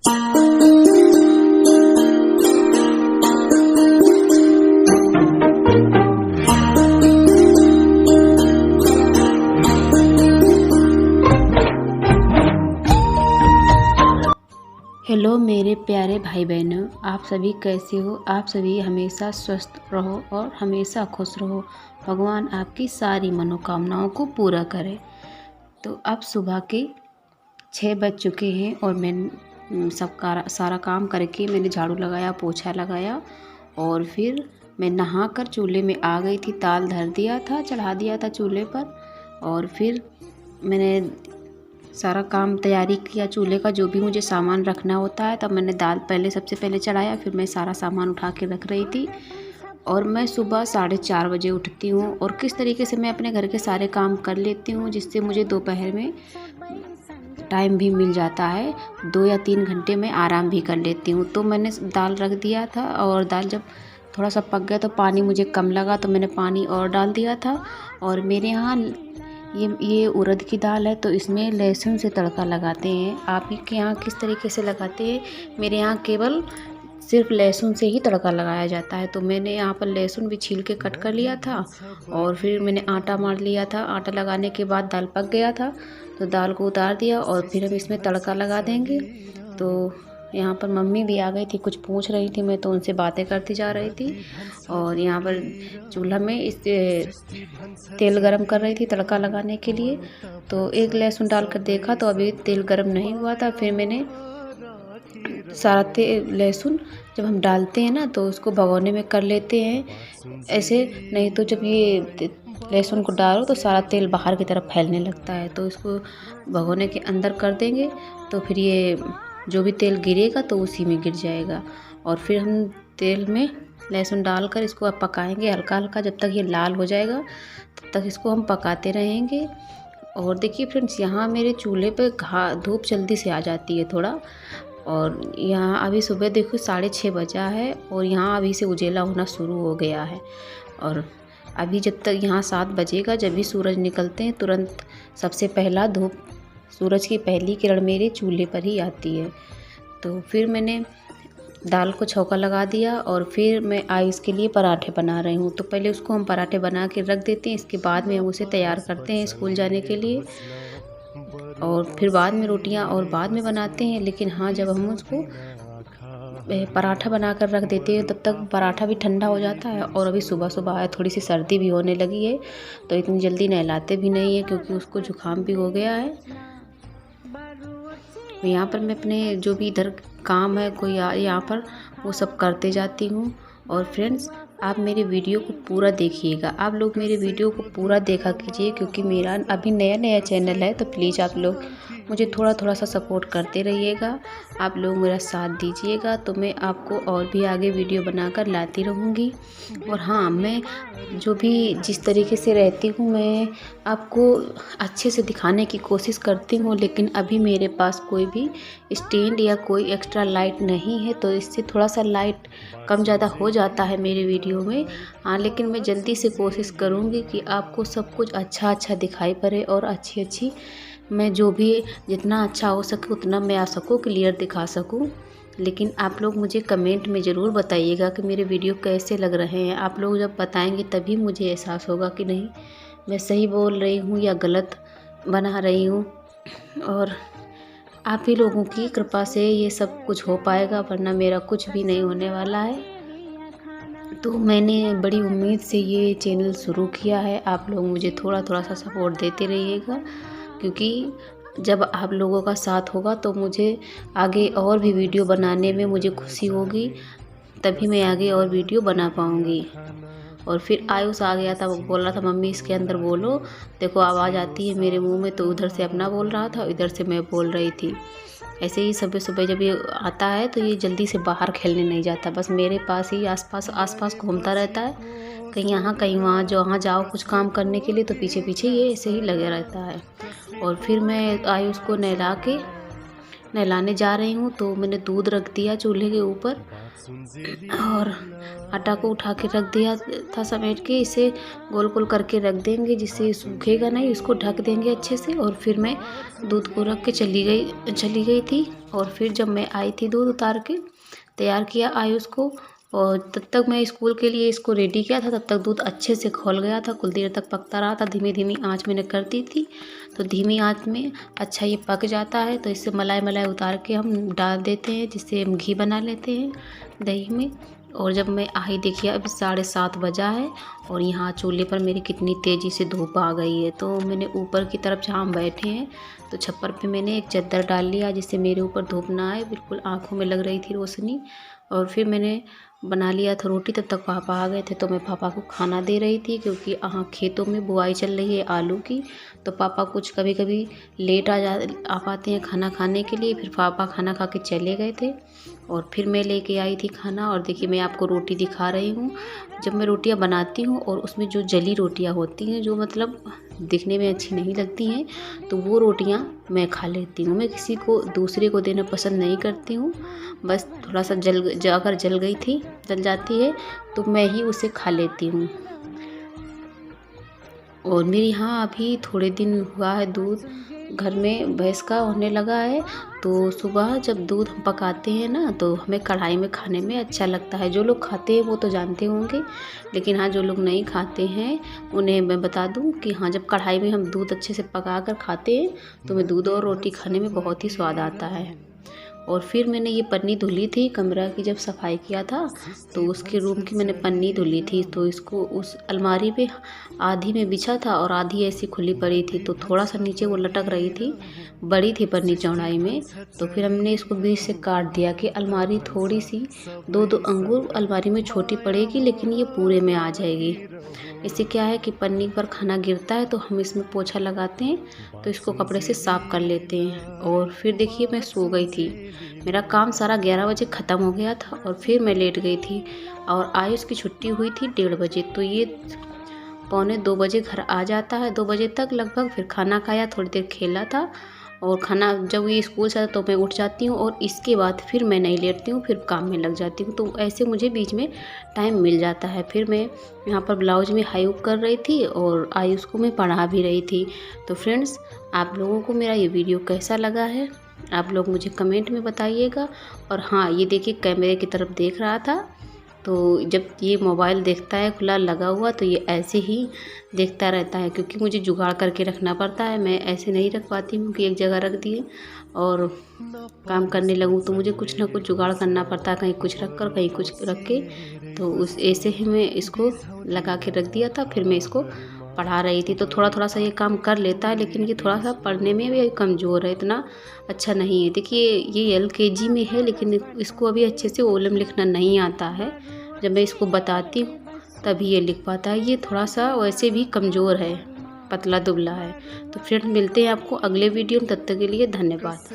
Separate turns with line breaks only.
Hello मेरे प्यारे भाई बहनों, आप सभी कैसे हो। आप सभी हमेशा स्वस्थ रहो और हमेशा खुश रहो। भगवान आपकी सारी मनोकामनाओं को पूरा करे। तो अब सुबह के 6 बज चुके हैं और मैं सारा काम करके मैंने झाड़ू लगाया, पोछा लगाया और फिर मैं नहाकर चूल्हे में आ गई थी। दाल धर दिया था, चढ़ा दिया था चूल्हे पर और फिर मैंने सारा काम तैयारी किया चूल्हे का, जो भी मुझे सामान रखना होता है। तब मैंने दाल सबसे पहले चढ़ाया, फिर मैं सारा सामान उठा के रख रही थी। और मैं सुबह 4:30 बजे उठती हूँ और किस तरीके से मैं अपने घर के सारे काम कर लेती हूँ, जिससे मुझे दोपहर में टाइम भी मिल जाता है। 2 या 3 घंटे में आराम भी कर लेती हूँ। तो मैंने दाल रख दिया था और दाल जब थोड़ा सा पक गया तो पानी मुझे कम लगा, तो मैंने पानी और डाल दिया था। और मेरे यहाँ ये उड़द की दाल है, तो इसमें लहसुन से तड़का लगाते हैं। आप के यहाँ किस तरीके से लगाते हैं? मेरे यहाँ केवल सिर्फ लहसुन से ही तड़का लगाया जाता है। तो मैंने यहाँ पर लहसुन भी छील के कट कर लिया था और फिर मैंने आटा मार लिया था। आटा लगाने के बाद दाल पक गया था, तो दाल को उतार दिया और फिर हम इसमें तड़का लगा देंगे। तो यहाँ पर मम्मी भी आ गई थी, कुछ पूछ रही थी, मैं तो उनसे बातें करती जा रही थी। और यहाँ पर चूल्हा में इस तेल गरम कर रही थी तड़का लगाने के लिए। तो एक लहसुन डालकर देखा तो अभी तेल गरम नहीं हुआ था। फिर मैंने सारा लहसुन जब हम डालते हैं ना, तो उसको भगोने में कर लेते हैं ऐसे, नहीं तो जब ये लहसुन को डालो तो सारा तेल बाहर की तरफ फैलने लगता है। तो इसको भगोने के अंदर कर देंगे, तो फिर ये जो भी तेल गिरेगा तो उसी में गिर जाएगा। और फिर हम तेल में लहसुन डालकर इसको अब पकाएंगे हल्का हल्का, जब तक ये लाल हो जाएगा तब तक इसको हम पकाते रहेंगे। और देखिए फ्रेंड्स, यहाँ मेरे चूल्हे पे धूप जल्दी से आ जाती है थोड़ा। और यहाँ अभी सुबह देखो 6:30 बजा है और यहाँ अभी से उजेला होना शुरू हो गया है। और अभी जब तक यहाँ 7 बजेगा, जब भी सूरज निकलते हैं तुरंत सबसे पहला धूप, सूरज की पहली किरण मेरे चूल्हे पर ही आती है। तो फिर मैंने दाल को छौंका लगा दिया और फिर मैं आयुष के लिए पराठे बना रही हूँ। तो पहले उसको हम पराठे बना के रख देते हैं, इसके बाद में हम उसे तैयार करते हैं स्कूल जाने के लिए। और फिर बाद में रोटियां और बाद में बनाते हैं। लेकिन हाँ, जब हम उसको पराठा बना कर रख देते हैं तब तक पराठा भी ठंडा हो जाता है। और अभी सुबह सुबह है, थोड़ी सी सर्दी भी होने लगी है, तो इतनी जल्दी नहलाते भी नहीं है क्योंकि उसको जुकाम भी हो गया है। यहाँ पर मैं अपने जो भी इधर काम है कोई यहाँ पर वो सब करते जाती हूँ। और फ्रेंड्स, आप मेरे वीडियो को पूरा देखिएगा। आप लोग मेरे वीडियो को पूरा देखा कीजिए, क्योंकि मेरा अभी नया चैनल है। तो प्लीज़ आप लोग मुझे थोड़ा सा सपोर्ट करते रहिएगा। आप लोग मेरा साथ दीजिएगा तो मैं आपको और भी आगे वीडियो बनाकर लाती रहूँगी। और हाँ, मैं जो भी जिस तरीके से रहती हूँ मैं आपको अच्छे से दिखाने की कोशिश करती हूँ। लेकिन अभी मेरे पास कोई भी स्टैंड या कोई एक्स्ट्रा लाइट नहीं है, तो इससे थोड़ा सा लाइट कम ज़्यादा हो जाता है मेरे वीडियो में। हाँ, लेकिन मैं जल्दी से कोशिश करूँगी कि आपको सब कुछ अच्छा दिखाई पड़े और अच्छी मैं जो भी जितना अच्छा हो सके उतना मैं आप सबको क्लियर दिखा सकूं। लेकिन आप लोग मुझे कमेंट में ज़रूर बताइएगा कि मेरे वीडियो कैसे लग रहे हैं। आप लोग जब बताएंगे तभी मुझे एहसास होगा कि नहीं मैं सही बोल रही हूँ या गलत बना रही हूँ। और आप ही लोगों की कृपा से ये सब कुछ हो पाएगा, वरना मेरा कुछ भी नहीं होने वाला है। तो मैंने बड़ी उम्मीद से ये चैनल शुरू किया है। आप लोग मुझे थोड़ा सा सपोर्ट देते रहिएगा, क्योंकि जब आप लोगों का साथ होगा तो मुझे आगे और भी वीडियो बनाने में मुझे खुशी होगी, तभी मैं आगे और वीडियो बना पाऊँगी। और फिर आयुष आ गया था, वो बोल रहा था मम्मी इसके अंदर बोलो, देखो आवाज़ आती है मेरे मुंह में। तो उधर से अपना बोल रहा था, इधर से मैं बोल रही थी। ऐसे ही सुबह जब ये आता है तो ये जल्दी से बाहर खेलने नहीं जाता, बस मेरे पास ही आसपास घूमता रहता है, कहीं यहाँ कहीं वहाँ। जहाँ जाओ कुछ काम करने के लिए तो पीछे ये ऐसे ही लगे रहता है। और फिर मैं आयुष को नहलाने जा रही हूँ, तो मैंने दूध रख दिया चूल्हे के ऊपर और आटा को उठा के रख दिया था समेट के। इसे गोल गोल करके रख देंगे जिससे सूखेगा नहीं। इसको ढक देंगे अच्छे से। और फिर मैं दूध को रख के चली गई थी। और फिर जब मैं आई थी दूध उतार के तैयार किया आयुष को, और तब तक मैं स्कूल के लिए इसको रेडी किया था। तब तक दूध अच्छे से खौल गया था, कुछ देर तक पकता रहा था। धीमी धीमी आंच मैंने कर दी थी। तो धीमी आंच में अच्छा ये पक जाता है। तो इससे मलाई मलाई उतार के हम डाल देते हैं, जिससे हम घी बना लेते हैं दही में। और जब मैं आई देखिए अभी 7:30 बजा है और यहाँ चूल्हे पर मेरी कितनी तेज़ी से धूप आ गई है। तो मैंने ऊपर की तरफ जहाँ हम बैठे हैं तो छप्पर पे मैंने एक चद्दर डाल लिया जिससे मेरे ऊपर धूप ना आए। बिल्कुल आँखों में लग रही थी रोशनी। और फिर मैंने बना लिया था रोटी। तब तक पापा आ गए थे तो मैं पापा को खाना दे रही थी, क्योंकि खेतों में बुआई चल रही है आलू की। तो पापा कुछ कभी कभी लेट आ पाते हैं खाना खाने के लिए। फिर पापा खाना खा के चले गए थे और फिर मैं लेके आई थी खाना। और देखिए मैं आपको रोटी दिखा रही हूँ। जब मैं रोटियाँ बनाती हूँ और उसमें जो जली रोटियाँ होती हैं, जो मतलब दिखने में अच्छी नहीं लगती हैं, तो वो रोटियाँ मैं खा लेती हूँ। मैं किसी को दूसरे को देना पसंद नहीं करती हूँ। बस थोड़ा सा अगर जल जाती है तो मैं ही उसे खा लेती हूँ। और मेरे यहाँ अभी थोड़े दिन हुआ है दूध घर में भैंस का होने लगा है। तो सुबह जब दूध हम पकाते हैं ना, तो हमें कढ़ाई में खाने में अच्छा लगता है। जो लोग खाते हैं वो तो जानते होंगे, लेकिन हाँ जो लोग नहीं खाते हैं उन्हें मैं बता दूं कि हाँ जब कढ़ाई में हम दूध अच्छे से पका कर खाते हैं तो हमें दूध और रोटी खाने में बहुत ही स्वाद आता है। और फिर मैंने ये पन्नी धुली थी कमरा की, जब सफाई किया था तो उसके रूम की मैंने पन्नी धुली थी। तो इसको उस अलमारी पे आधी में बिछा था और आधी ऐसी खुली पड़ी थी। तो थोड़ा सा नीचे वो लटक रही थी, बड़ी थी पन्नी चौड़ाई में। तो फिर हमने इसको बीच से काट दिया कि अलमारी थोड़ी सी 2-2 अंगुल अलमारी में छोटी पड़ेगी, लेकिन ये पूरे में आ जाएगी। इससे क्या है कि पन्नी पर खाना गिरता है तो हम इसमें पोछा लगाते हैं, तो इसको कपड़े से साफ़ कर लेते हैं। और फिर देखिए मैं सो गई थी। मेरा काम सारा 11 बजे ख़त्म हो गया था और फिर मैं लेट गई थी। और आयुष की छुट्टी हुई थी 1:30 बजे। तो ये 1:45 बजे घर आ जाता है, 2 बजे तक लगभग। फिर खाना खाया, थोड़ी देर खेला था। और खाना जब ये स्कूल से आता तो मैं उठ जाती हूँ और इसके बाद फिर मैं नहीं लेटती हूँ, फिर काम में लग जाती हूँ। तो ऐसे मुझे बीच में टाइम मिल जाता है। फिर मैं यहाँ पर ब्लाउज में हाई हुक कर रही थी और आयुष को मैं पढ़ा भी रही थी। तो फ्रेंड्स, आप लोगों को मेरा ये वीडियो कैसा लगा है आप लोग मुझे कमेंट में बताइएगा। और हाँ, ये देखिए कैमरे की तरफ देख रहा था। तो जब ये मोबाइल देखता है खुला लगा हुआ तो ये ऐसे ही देखता रहता है, क्योंकि मुझे जुगाड़ करके रखना पड़ता है। मैं ऐसे नहीं रख पाती हूँ कि एक जगह रख दिए और काम करने लगूँ, तो मुझे कुछ ना कुछ जुगाड़ करना पड़ता है, कहीं कुछ रख कर कहीं कुछ रख के। तो उस ऐसे ही मैं इसको लगा के रख दिया था। फिर मैं इसको पढ़ा रही थी। तो थोड़ा थोड़ा सा ये काम कर लेता है, लेकिन ये थोड़ा सा पढ़ने में भी कमज़ोर है, इतना अच्छा नहीं है। देखिए ये LKG में है, लेकिन इसको अभी अच्छे से ओलम लिखना नहीं आता है। जब मैं इसको बताती हूँ तभी ये लिख पाता है। ये थोड़ा सा वैसे भी कमज़ोर है, पतला दुबला है। तो फ्रेंड्स, मिलते हैं आपको अगले वीडियो में। तब तक के लिए धन्यवाद।